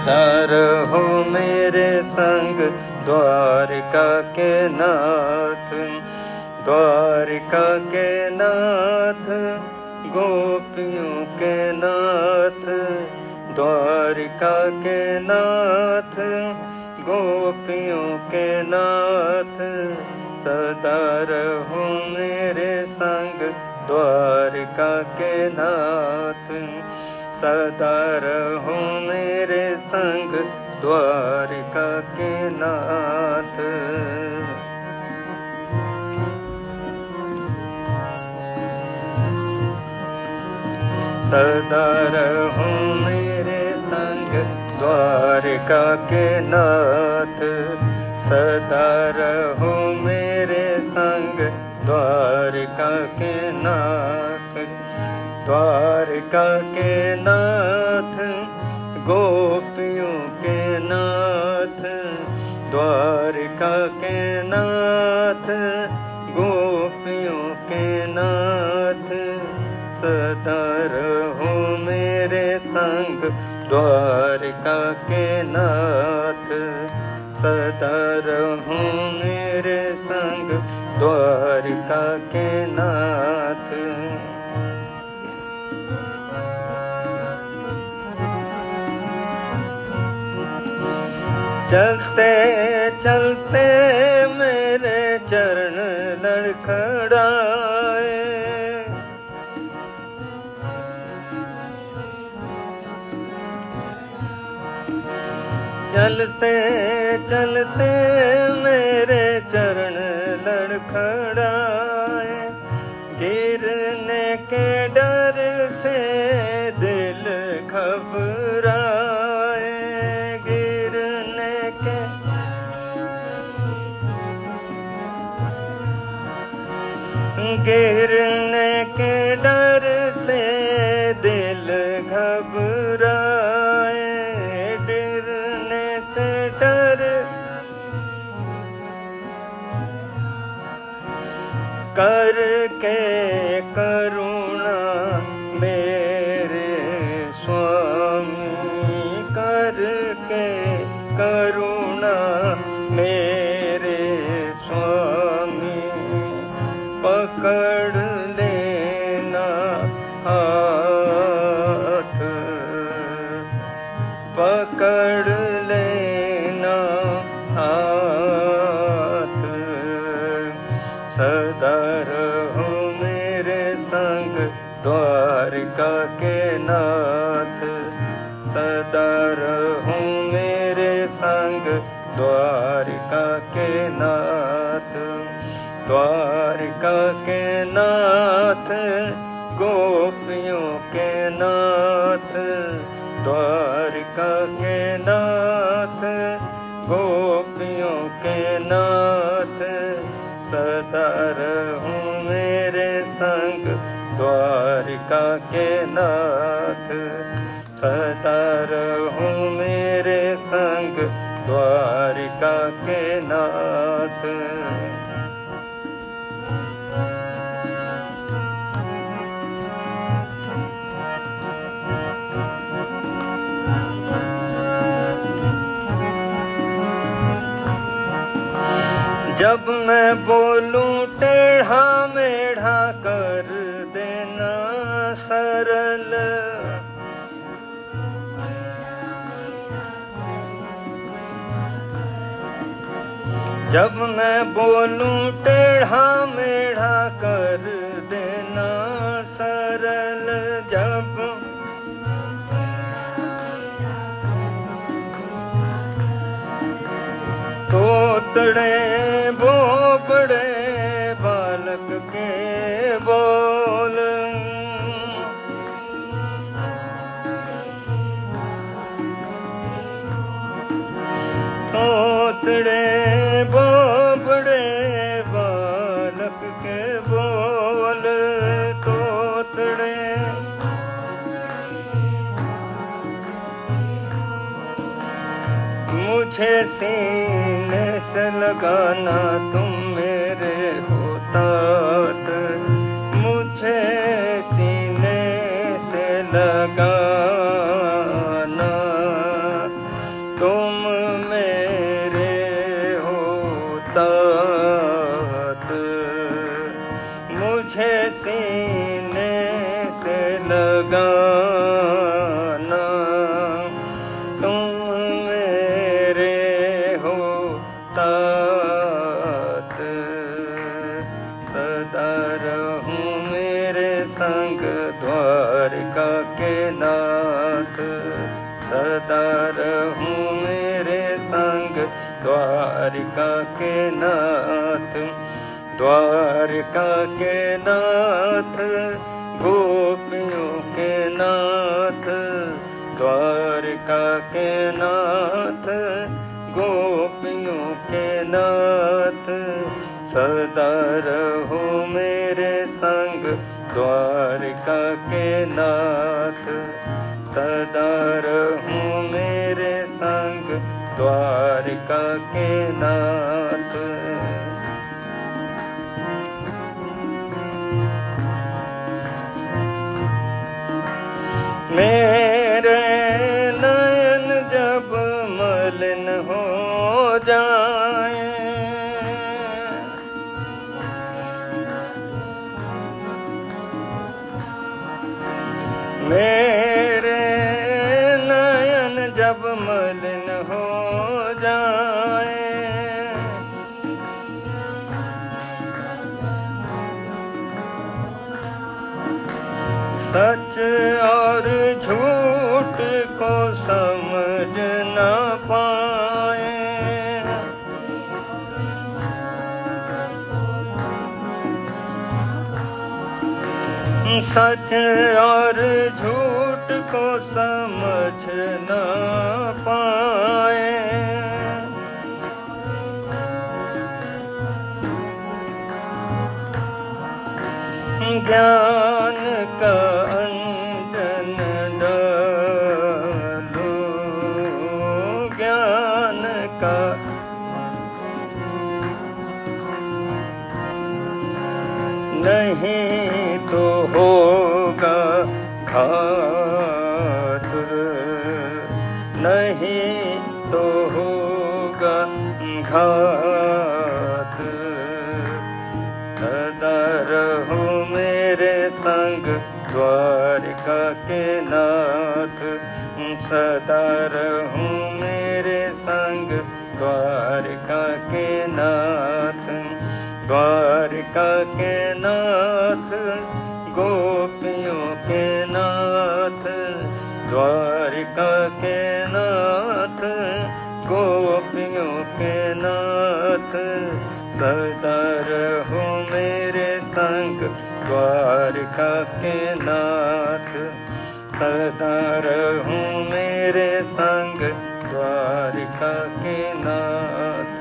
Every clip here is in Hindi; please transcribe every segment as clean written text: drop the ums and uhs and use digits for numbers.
सदा रहो मेरे संग द्वारिका के नाथ, द्वारिका के नाथ, गोपियों के नाथ, द्वारिका के नाथ, गोपियों के नाथ। सदा रहो मेरे संग द्वारिका के नाथ, सदा रहो मेरे संग द्वारिका के नाथ। सदा रहो मेरे संग द्वारिका के नाथ, सदा रहो मेरे संग द्वारिका के नाथ, द्वारिका के नाथ, गोपियों के नाथ, द्वारिका के नाथ, गोपियों के नाथ। सदा रहो मेरे संग द्वारिका के नाथ, सदा रहो मेरे संग द्वारिका के नाथ। चलते चलते मेरे चरण लड़खड़ाए, चलते चलते मेरे चरण लड़खड़ाए, गिरने के डर से दिल घबराए, गिरने के डर से दिल घबराए, गिरने के डर करके करुणा मेरे स्वामी, करके करुणा मेरे स्वामी। पकड़ लेना हाथ, पकड़ लेना हाथ। सदा रहो मेरे संग द्वारिका के नाथ, सदा रहो मेरे संग द्वारिका के नाथ, द्वारिका के नाथ, गोपियों के नाथ, द्वारिका के नाथ, गोपियों के नाथ। सदा रहो मेरे संग द्वारिका के नाथ, सदा रहो मेरे संग द्वारिका के नाथ। जब मैं बोलूं टेढ़ा मेढ़ा कर देना सरल, जब मैं बोलूं टेढ़ा मेढ़ा कर देना सरल, जब तोतड़े बोबड़े बालक के बोल, तोतड़े बोबड़े बालक के बोल, तोतड़े मुझे सीने से लगाना तुम मेरे हो तात, मुझे सीने से लगाना सदा रहूं मेरे संग द्वारका के नाथ, सदा रहूं मेरे संग द्वारका के नाथ, द्वारका के नाथ, गोपियों के नाथ, द्वारका के नाथ, गोपियों के नाथ, सदा रहो मेरे संग द्वारका के नाथ, सदा रहूं मेरे संग द्वारका के नाथ। मेरे नयन जब मलिन हो जाए, मेरे नयन जब मलिन हो जाए, सच और झूठ को समझ न पाए, सच और झूठ को समझ न पाए, ज्ञान का अंजन डालो, ज्ञान का नहीं तो होगा घात, नहीं तो होगा घात, सदा रहो मेरे संग द्वारका के नाथ, सदा रहूं मेरे संग द्वारका के नाथ, द्वारका के नाथ, गोपियों के नाथ, द्वारका के नाथ, गोपियों के नाथ, सदा रहो मेरे संग द्वारका के नाथ, सदा रहूं मेरे संग द्वारका के नाथ।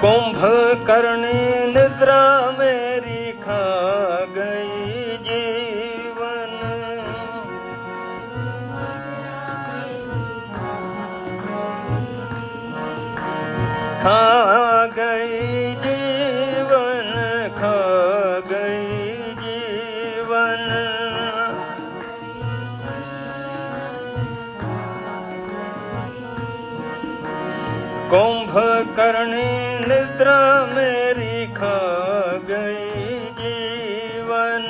कुंभकर्णी निद्रा मेरी खा गई जीवन, खा गई जीवन, खा गई जीवन, कुंभकर्णी निद्रा मेरी खा गई जीवन,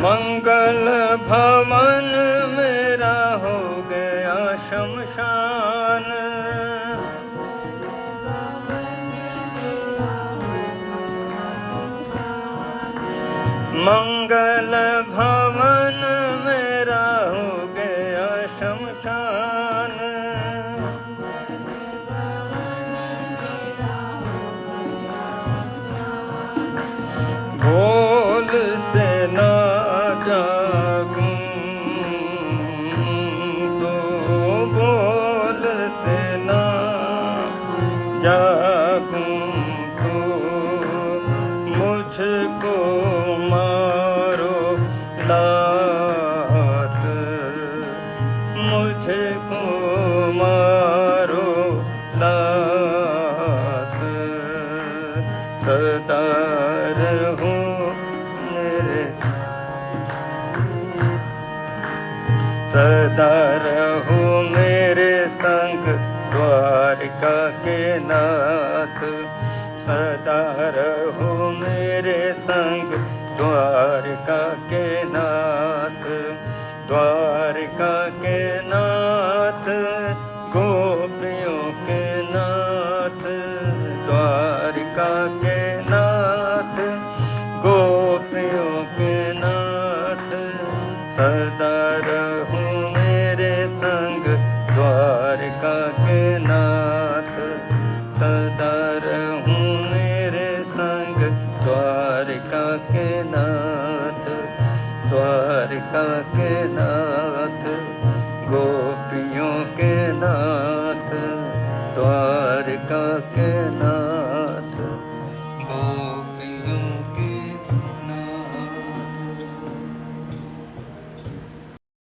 मंगल भवन मेरा हो गया शमशान, मंगल भवन मेरा हो गया शमशान, भोल से ना जागूं तो बोल से ना जागूं तो मुझको मारो लात, मुझको मारो लात, सदा रहूं मेरे, सदा रहूं मेरे संग द्वारका के नाथ, सदा रहूं मेरे संग द्वारका द्वारिका के नाथ, द्वारिका के नाथ, गोपियों के नाथ, द्वारिका के नाथ, गोपियों के नाथ, सदा रहूं मेरे संग द्वारिका के नाथ, सदा रहूं मेरे संग द्वारिका के नाथ, द्वारिका के नाथ, गोपियों के नाथ, द्वारिका के नाथ, गो